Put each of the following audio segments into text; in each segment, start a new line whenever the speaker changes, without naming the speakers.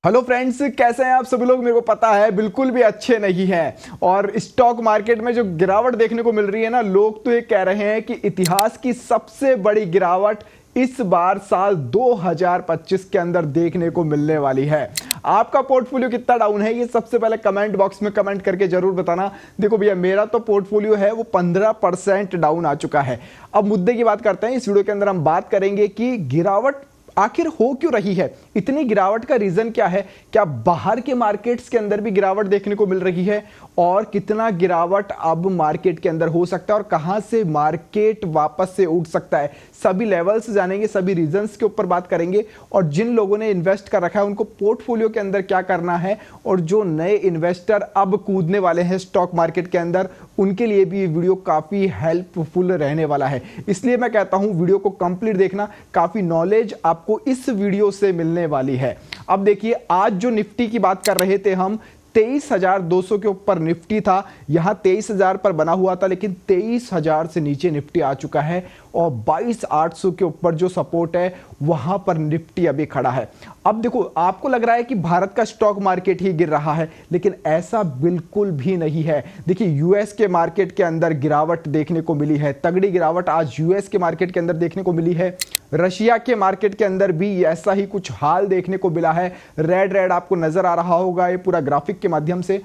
Hello friends, कैसे हैं आप सभी लोग। मेरे को पता है बिल्कुल भी अच्छे नहीं हैं और स्टॉक मार्केट में जो गिरावट देखने को मिल रही है ना, लोग तो ये कह रहे हैं कि इतिहास की सबसे बड़ी गिरावट इस बार साल 2025 के अंदर देखने को मिलने वाली है। आपका पोर्टफोलियो कितना डाउन है, ये सबसे पहले कमेंट बॉक्स में कमेंट करके जरूर बताना। देखो भैया, मेरा तो पोर्टफोलियो है वो 15% डाउन आ चुका है। अब मुद्दे की बात करते हैं। इस वीडियो के अंदर हम बात करेंगे कि गिरावट आखिर हो क्यों रही है, इतनी गिरावट का रीजन क्या है, क्या बाहर के मार्केट्स के अंदर भी गिरावट देखने को मिल रही है और कितना गिरावट अब मार्केट के अंदर हो सकता है और कहां से मार्केट वापस से उठ सकता है। सभी लेवल्स जानेंगे, सभी रीजंस के ऊपर बात करेंगे और जिन लोगों ने इन्वेस्ट कर रखा है उनको पोर्टफोलियो के अंदर क्या करना है और जो नए इन्वेस्टर अब कूदने वाले हैं स्टॉक मार्केट के अंदर, उनके लिए भी ये वीडियो काफी हेल्पफुल रहने वाला है। इसलिए मैं कहता हूं वीडियो को कंप्लीट देखना, काफी नॉलेज आपको इस वीडियो से मिलने वाली है। अब देखिए, आज जो निफ्टी की बात कर रहे थे हम, 23,200 के ऊपर निफ्टी था। यहां 23,000 पर बना हुआ था, लेकिन 23,000 से नीचे निफ्टी आ चुका है और 22,800 के ऊपर जो सपोर्ट है वहां पर निफ्टी अभी खड़ा है। अब देखो, आपको लग रहा है कि भारत का स्टॉक मार्केट ही गिर रहा है, लेकिन ऐसा बिल्कुल भी नहीं है। देखिए, यूएस के मार्केट के अंदर गिरावट देखने को मिली है, तगड़ी गिरावट आज यूएस के मार्केट के अंदर देखने को मिली है। रशिया के मार्केट के अंदर भी ऐसा ही कुछ हाल देखने को मिला है। रेड रेड आपको नजर आ रहा होगा ये पूरा ग्राफिक के माध्यम से।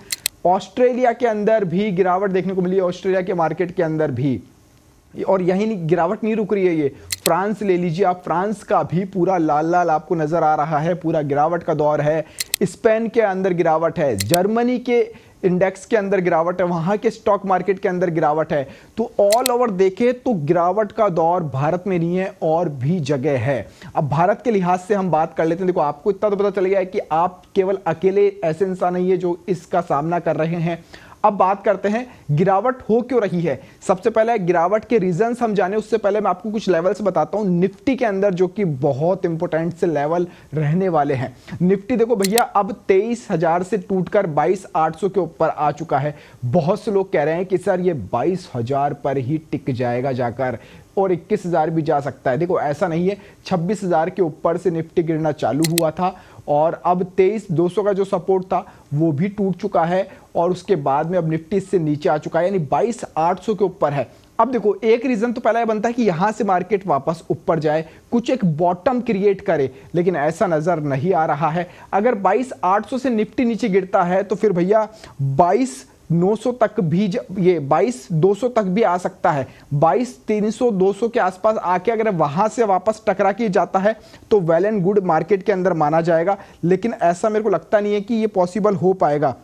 ऑस्ट्रेलिया के अंदर भी गिरावट देखने को मिली है, ऑस्ट्रेलिया के मार्केट के अंदर भी। और यही नहीं, गिरावट नहीं रुक रही है। ये फ्रांस ले लीजिए आप, फ्रांस का भी पूरा लाल लाल आपको नजर आ रहा है, पूरा गिरावट का दौर है। स्पेन के अंदर गिरावट है, जर्मनी के इंडेक्स के अंदर गिरावट है, वहां के स्टॉक मार्केट के अंदर गिरावट है। तो ऑल ओवर देखें तो गिरावट का दौर भारत में नहीं है और भी जगह है। अब भारत के लिहाज से हम बात कर लेते हैं। देखो, आपको इतना तो पता चल गया है कि आप केवल अकेले ऐसे इंसान नहीं है जो इसका सामना कर रहे हैं। अब बात करते हैं गिरावट हो क्यों रही है। सबसे पहले गिरावट के रीजंस हम जाने उससे पहले मैं आपको कुछ लेवल्स बताता हूं निफ्टी के अंदर, जो कि बहुत इंपॉर्टेंट से लेवल रहने वाले हैं। निफ्टी देखो भैया, अब 23,000 से टूटकर 22,800 के ऊपर आ चुका है। बहुत से लोग कह रहे हैं कि सर ये 22,000 पर ही टिक जाएगा जाकर और 21,000 भी जा सकता है। देखो, ऐसा नहीं है। 26,000 के ऊपर से निफ्टी गिरना चालू हुआ था और अब 23,200 का जो सपोर्ट था वो भी टूट चुका है और उसके बाद में अब निफ्टी इससे नीचे आ चुका है, यानी 22,800 के ऊपर है। अब देखो, एक रीजन तो पहला ये बनता है कि यहां से मार्केट वापस ऊपर जाए, कुछ एक बॉटम क्रिएट करे, लेकिन ऐसा नजर नहीं आ रहा है। अगर 22,800 से निफ्टी नीचे गिरता है तो फिर भैया 22,900 तक भी, ये 22,200 तक भी आ सकता है। 22,300 200 के आसपास आके अगर वहां से वापस टकरा के जाता है तो वेल एंड गुड मार्केट के अंदर माना जाएगा, लेकिन ऐसा मेरे को लगता नहीं है कि ये पॉसिबल हो पाएगा,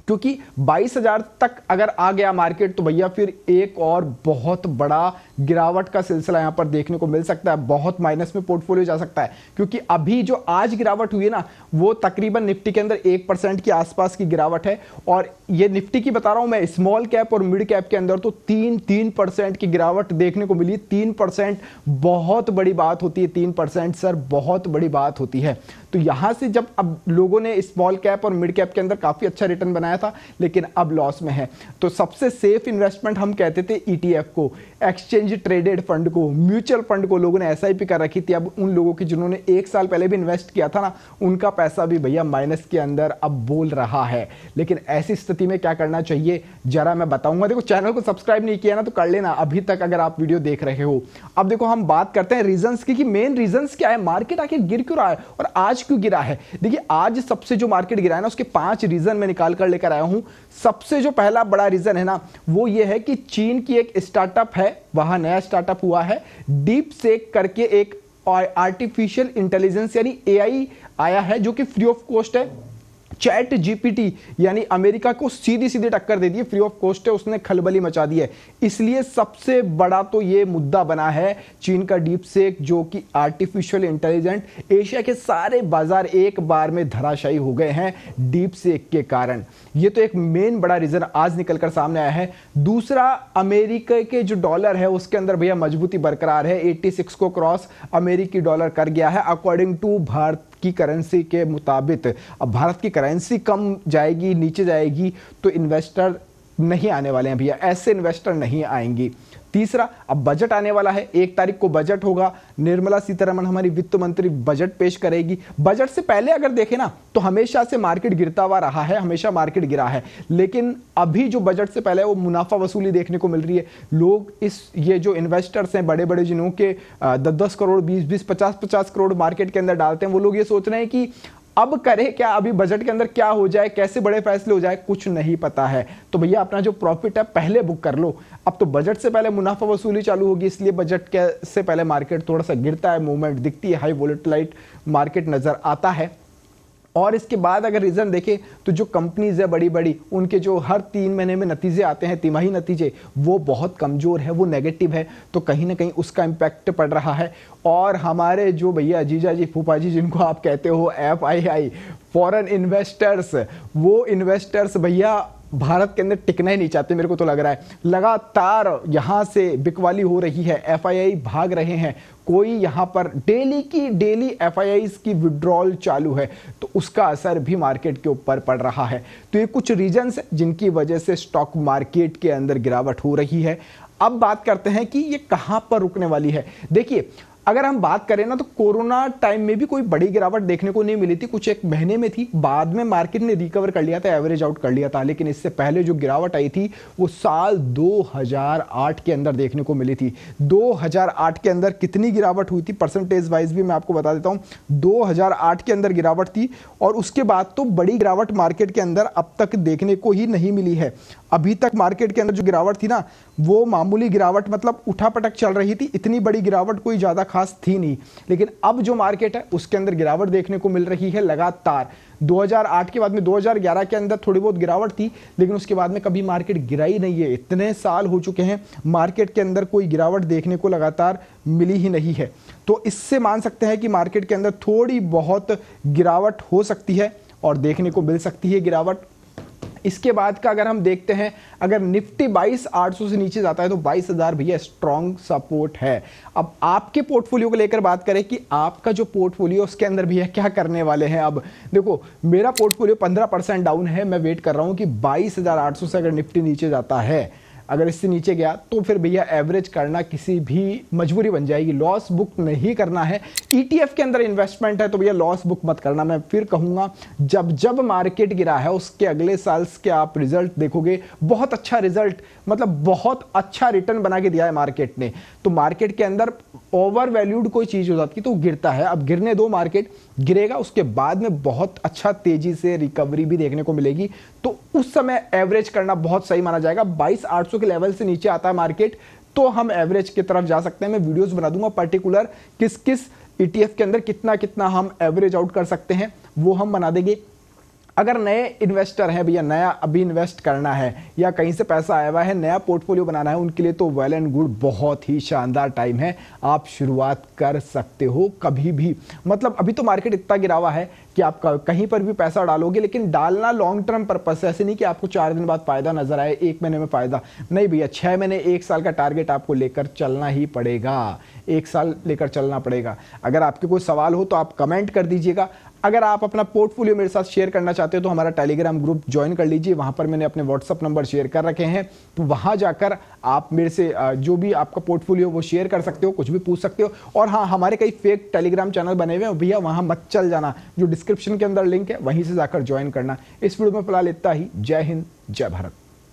क्योंकि 22,000 तक अगर आ गया मार्केट तो भैया फिर एक और बहुत बड़ा गिरावट का सिलसिला यहां पर देखने को मिल सकता है। बहुत माइनस में पोर्टफोलियो जा सकता है, क्योंकि अभी जो आज गिरावट हुई है ना, वो तकरीबन निफ्टी के अंदर 1% के आसपास की गिरावट है। और ये निफ्टी की बता रहा हूं मैं, स्मॉल कैप और मिड कैप के अंदर तो 3% की गिरावट देखने को मिली। 3% बहुत बड़ी बात होती है। 3% सर बहुत बड़ी बात होती है। तो यहां से जब अब लोगों ने स्मॉल कैप और मिड कैप के अंदर काफी अच्छा रिटर्न बनाया था, लेकिन अब लॉस में है, तो सबसे सेफ इन्वेस्टमेंट हम कहते थे ईटीएफ को, एक्सचेंज ट्रेडेड फंड को, म्यूचुअल फंड को। लोगों ने एसआईपी कर रखी थी। अब उन लोगों की जिन्होंने 1 साल पहले भी इन्वेस्ट किया था ना, उनका पैसा भी भैया माइनस के अंदर अब बोल रहा है। लेकिन ऐसी स्थिति में क्या करना चाहिए जरा मैं बताऊंगा। देखो, चैनल को सब्सक्राइब नहीं किया ना तो कर लेना अभी तक, अगर आप वीडियो देख रहे हो। अब देखो, हम बात करते हैं रीजंस की कि मेन रीजंस क्या है, मार्केट आखिर गिर क्यों रहा है और आज क्यों गिरा है। देखिए, आज सबसे जो मार्केट गिरा है ना, उसके 5 रीजन मैं निकाल कर लेकर आया हूं। सबसे जो पहला बड़ा रीजन है ना, वो ये है कि चीन की एक स्टार्टअप है, वहां नया स्टार्टअप हुआ है, डीप सेक करके एक आर्टिफिशियल इंटेलिजेंस यानी एआई आया है, जो कि फ्री ऑफ कॉस्ट है। चैट जीपीटी यानी अमेरिका को सीधी सीधी टक्कर दे दी है, फ्री ऑफ कॉस्ट है, उसने खलबली मचा दी है। इसलिए सबसे बड़ा तो ये मुद्दा बना है चीन का डीप सेक, जो कि आर्टिफिशियल इंटेलिजेंट। एशिया के सारे बाजार एक बार में धराशायी हो गए हैं डीप सेक के कारण। ये तो एक मेन बड़ा रीजन आज निकलकर सामने आया है। दूसरा, अमेरिका के जो डॉलर है उसके अंदर भैया मजबूती बरकरार है। 86 को क्रॉस अमेरिकी डॉलर कर गया है अकॉर्डिंग टू भारत की करेंसी के मुताबिक। अब भारत की करेंसी कम जाएगी, नीचे जाएगी, तो इन्वेस्टर नहीं आने वाले हैं भैया, ऐसे इन्वेस्टर नहीं आएंगी। तीसरा, अब बजट आने वाला है, 1 तारीख को बजट होगा, निर्मला सीतारमण हमारी वित्त मंत्री बजट पेश करेगी। बजट से पहले अगर देखें ना तो हमेशा से मार्केट गिरता हुआ रहा है, हमेशा मार्केट गिरा है, लेकिन अभी जो बजट से पहले वो मुनाफा वसूली देखने को मिल रही है। लोग ये जो इन्वेस्टर्स हैं बड़े बड़े जिन्हों के 10-10 करोड़ 20-20 50-50 करोड़ मार्केट के अंदर डालते हैं, वो लोग ये सोच रहे हैं कि अब करे क्या, अभी बजट के अंदर क्या हो जाए, कैसे बड़े फैसले हो जाए, कुछ नहीं पता है। तो भैया अपना जो प्रॉफिट है पहले बुक कर लो। अब तो बजट से पहले मुनाफा वसूली चालू होगी, इसलिए बजट के से पहले मार्केट थोड़ा सा गिरता है, मूवमेंट दिखती है, हाई वोलेटिलाइट मार्केट नजर आता है। और इसके बाद अगर रीजन देखें तो जो कंपनीज है बड़ी बड़ी, उनके जो हर 3 महीने में नतीजे आते हैं, तिमाही नतीजे, वो बहुत कमजोर है, वो नेगेटिव है, तो कहीं ना कहीं उसका इम्पैक्ट पड़ रहा है। और हमारे जो भैया जीजा जी फूफा जी जिनको आप कहते हो FII, फॉरेन इन्वेस्टर्स, वो इन्वेस्टर्स भैया भारत के अंदर टिकना ही नहीं चाहते, मेरे को तो लग रहा है। लगातार यहां से बिकवाली हो रही है, FII भाग रहे हैं, कोई यहां पर डेली की डेली FIIs की विड्रॉल चालू है, तो उसका असर भी मार्केट के ऊपर पड़ रहा है। तो ये कुछ रीजंस जिनकी वजह से स्टॉक मार्केट के अंदर गिरावट हो रही है। अब बात करते हैं कि ये कहां पर रुकने वाली है। देखिए, अगर हम बात करें ना तो कोरोना टाइम में भी कोई बड़ी गिरावट देखने को नहीं मिली थी, कुछ 1 महीने में थी, बाद में मार्केट ने रिकवर कर लिया था, एवरेज आउट कर लिया था। लेकिन इससे पहले जो गिरावट आई थी वो साल 2008 के अंदर देखने को मिली थी। 2008 के अंदर कितनी गिरावट हुई थी परसेंटेज वाइज भी मैं आपको बता देता हूं। 2008 के अंदर गिरावट थी और उसके बाद तो बड़ी गिरावट मार्केट के अंदर अब तक देखने को ही नहीं मिली है। अभी तक मार्केट के अंदर जो गिरावट थी ना वो मामूली गिरावट, मतलब उठापटक चल रही थी, इतनी बड़ी गिरावट कोई ज्यादा खास थी नहीं। लेकिन अब जो मार्केट है उसके अंदर गिरावट देखने को मिल रही है लगातार। 2008 के बाद में 2011 के अंदर थोड़ी बहुत गिरावट थी, लेकिन उसके बाद में कभी मार्केट गिरा ही नहीं है। इतने साल हो चुके हैं मार्केट के अंदर कोई गिरावट देखने को लगातार मिली ही नहीं है। तो इससे मान सकते हैं कि मार्केट के अंदर थोड़ी बहुत गिरावट हो सकती है और देखने को मिल सकती है गिरावट। इसके बाद का अगर हम देखते हैं, अगर निफ्टी 22,800 से नीचे जाता है तो 22,000 भैया स्ट्रॉन्ग सपोर्ट है। अब आपके पोर्टफोलियो को लेकर बात करें कि आपका जो पोर्टफोलियो उसके अंदर भैया क्या करने वाले हैं। अब देखो, मेरा पोर्टफोलियो 15% डाउन है, मैं वेट कर रहा हूं कि 22,800 से अगर निफ्टी नीचे जाता है, अगर इससे नीचे गया तो फिर भैया एवरेज करना किसी भी मजबूरी बन जाएगी, लॉस बुक नहीं करना है। ETF के अंदर इन्वेस्टमेंट है तो भैया लॉस बुक मत करना। मैं फिर कहूंगा, जब जब मार्केट गिरा है उसके अगले साल के आप रिजल्ट देखोगे, बहुत अच्छा रिजल्ट, मतलब बहुत अच्छा रिटर्न बना के दिया है मार्केट ने। तो मार्केट के अंदर ओवर वैल्यूड कोई चीज हो जाती है तो गिरता है, अब गिरने दो, मार्केट गिरेगा, उसके बाद में बहुत अच्छा तेजी से रिकवरी भी देखने को मिलेगी। तो उस समय एवरेज करना बहुत सही माना जाएगा। 22,800 के लेवल से नीचे आता है मार्केट तो हम एवरेज की तरफ जा सकते हैं। मैं वीडियोस बना दूंगा पर्टिकुलर किस किस ETF के अंदर कितना कितना हम एवरेज आउट कर सकते हैं, वो हम बना देंगे। अगर नए इन्वेस्टर हैं भैया, नया अभी इन्वेस्ट करना है या कहीं से पैसा आया हुआ है, नया पोर्टफोलियो बनाना है, उनके लिए तो वेल एंड गुड, बहुत ही शानदार टाइम है, आप शुरुआत कर सकते हो कभी भी। मतलब अभी तो मार्केट इतना गिरा हुआ है कि आप कहीं पर भी पैसा डालोगे, लेकिन डालना लॉन्ग टर्म पर्पस है, ऐसे नहीं कि आपको 4 दिन बाद फायदा नजर आए, 1 महीने में फायदा नहीं भैया। 6 महीने 1 साल का टारगेट आपको लेकर चलना ही पड़ेगा, 1 साल लेकर चलना पड़ेगा। अगर आपके कोई सवाल हो तो आप कमेंट कर दीजिएगा। अगर आप अपना पोर्टफोलियो मेरे साथ शेयर करना चाहते हो तो हमारा टेलीग्राम ग्रुप ज्वाइन कर लीजिए, वहां पर मैंने अपने व्हाट्सअप नंबर शेयर कर रखे हैं, तो वहां जाकर आप मेरे से जो भी आपका पोर्टफोलियो वो शेयर कर सकते हो, कुछ भी पूछ सकते हो। और हाँ, हमारे कई फेक टेलीग्राम चैनल बने हुए हैं भैया, वहां मत चल जाना, जो डिस्क्रिप्शन के अंदर लिंक है वहीं से जाकर ज्वाइन करना। इस वीडियो में फिलहाल इतना ही। जय हिंद, जय भारत।